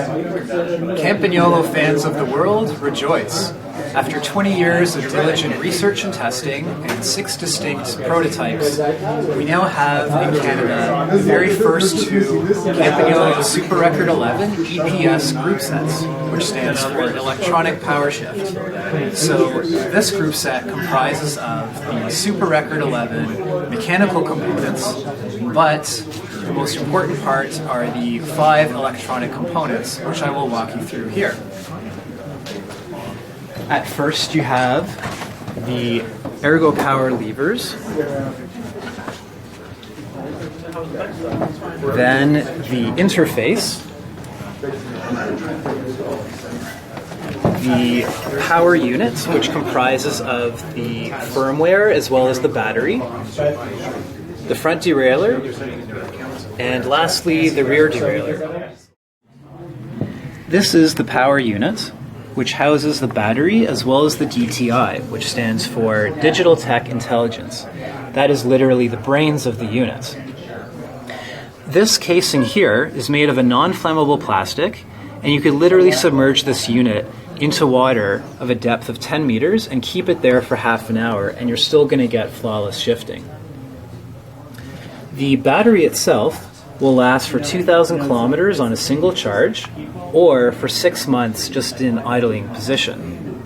Campagnolo fans of the world, rejoice! After 20 years of diligent research and testing and 6 distinct prototypes, we now have in Canada the very first 2 Campagnolo Super Record 11 EPS group sets, which stands for Electronic Power Shift. So this group set comprises of the Super Record 11 mechanical components, but the most important part are the 5 electronic components, which I will walk you through here. At first you have the Ergo power levers, then the interface, the power unit, which comprises of the firmware as well as the battery, the front derailleur, and lastly the rear derailleur. This is the power unit, which houses the battery as well as the DTI, which stands for Digital Tech Intelligence. That is literally the brains of the unit. This casing here is made of a non-flammable plastic, and you could literally submerge this unit into water of a depth of 10 meters and keep it there for half an hour, and you're still going to get flawless shifting. The battery itself will last for 2,000 kilometers on a single charge, or for 6 months just in idling position.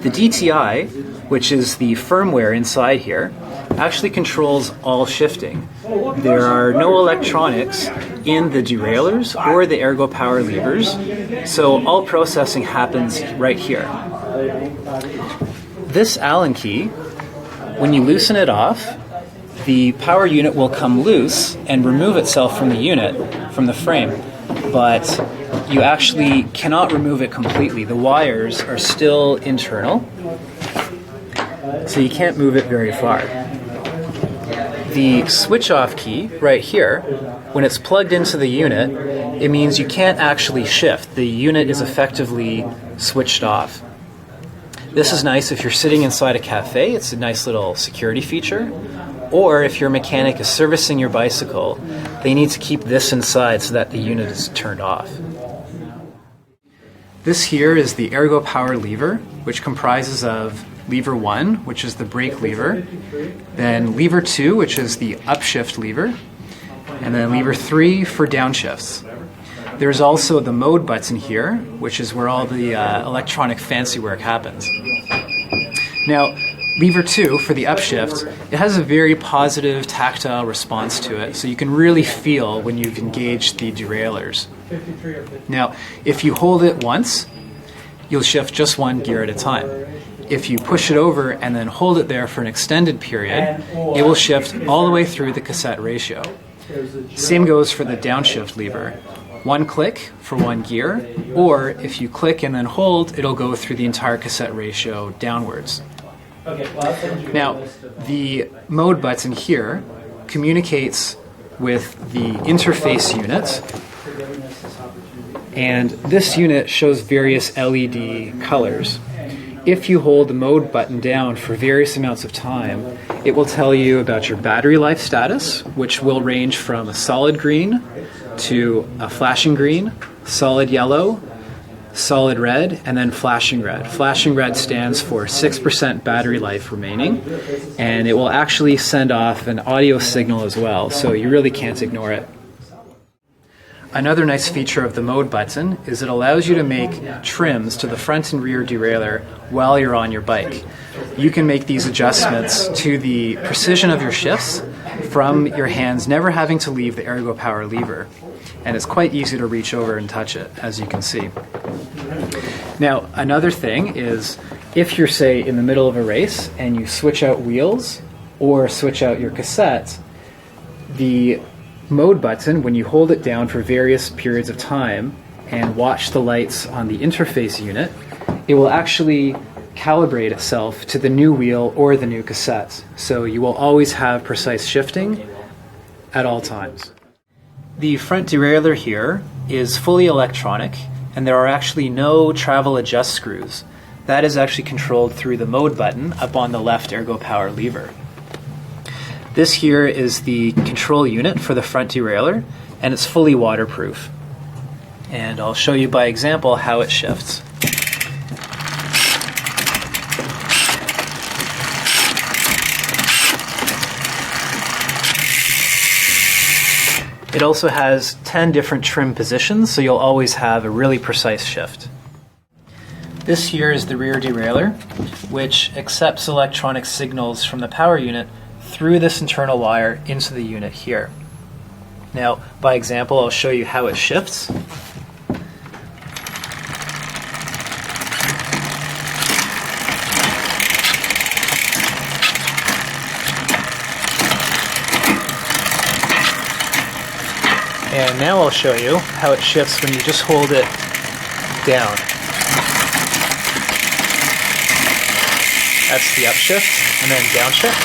The DTI, which is the firmware inside here, actually controls all shifting. There are no electronics in the derailleurs or the Ergo power levers, so all processing happens right here. This Allen key, when you loosen it off, the power unit will come loose and remove itself from the unit, from the frame, but you actually cannot remove it completely. The wires are still internal, so you can't move it very far. The switch-off key right here, when it's plugged into the unit, it means you can't actually shift. The unit is effectively switched off. This is nice if you're sitting inside a cafe. It's a nice little security feature. Or if your mechanic is servicing your bicycle, they need to keep this inside so that the unit is turned off. This here is the Ergo power lever, which comprises of lever 1, which is the brake lever, then lever 2, which is the upshift lever, and then lever 3 for downshifts. There's also the mode button here, which is where all the electronic fancy work happens. Now, lever 2 for the upshift, it has a very positive tactile response to it, so you can really feel when you've engaged the derailleurs. Now, if you hold it once, you'll shift just 1 gear at a time. If you push it over and then hold it there for an extended period, it will shift all the way through the cassette ratio. Same goes for the downshift lever. 1 click for 1 gear, or if you click and then hold, it'll go through the entire cassette ratio downwards. Now, the mode button here communicates with the interface unit, and this unit shows various LED colors. If you hold the mode button down for various amounts of time, it will tell you about your battery life status, which will range from a solid green to a flashing green, solid yellow, solid red, and then flashing red. Flashing red stands for 6% battery life remaining, and it will actually send off an audio signal as well, so you really can't ignore it. Another nice feature of the mode button is it allows you to make trims to the front and rear derailleur while you're on your bike. You can make these adjustments to the precision of your shifts from your hands never having to leave the Ergo power lever. And it's quite easy to reach over and touch it, as you can see. Now, another thing is if you're, say, in the middle of a race and you switch out wheels or switch out your cassette, the mode button, when you hold it down for various periods of time and watch the lights on the interface unit, it will actually calibrate itself to the new wheel or the new cassette. So you will always have precise shifting at all times. The front derailleur here is fully electronic, and there are actually no travel adjust screws. That is actually controlled through the mode button up on the left Ergo power lever. This here is the control unit for the front derailleur, and it's fully waterproof. And I'll show you by example how it shifts. It also has 10 different trim positions, so you'll always have a really precise shift. This here is the rear derailleur, which accepts electronic signals from the power unit through this internal wire into the unit here. Now, by example, I'll show you how it shifts. And now I'll show you how it shifts when you just hold it down. That's the upshift, and then downshift.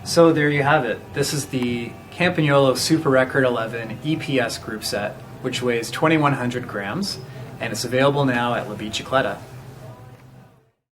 So there you have it. This is the Campagnolo Super Record 11 EPS group set, which weighs 2,100 grams, and it's available now at La Bicicletta.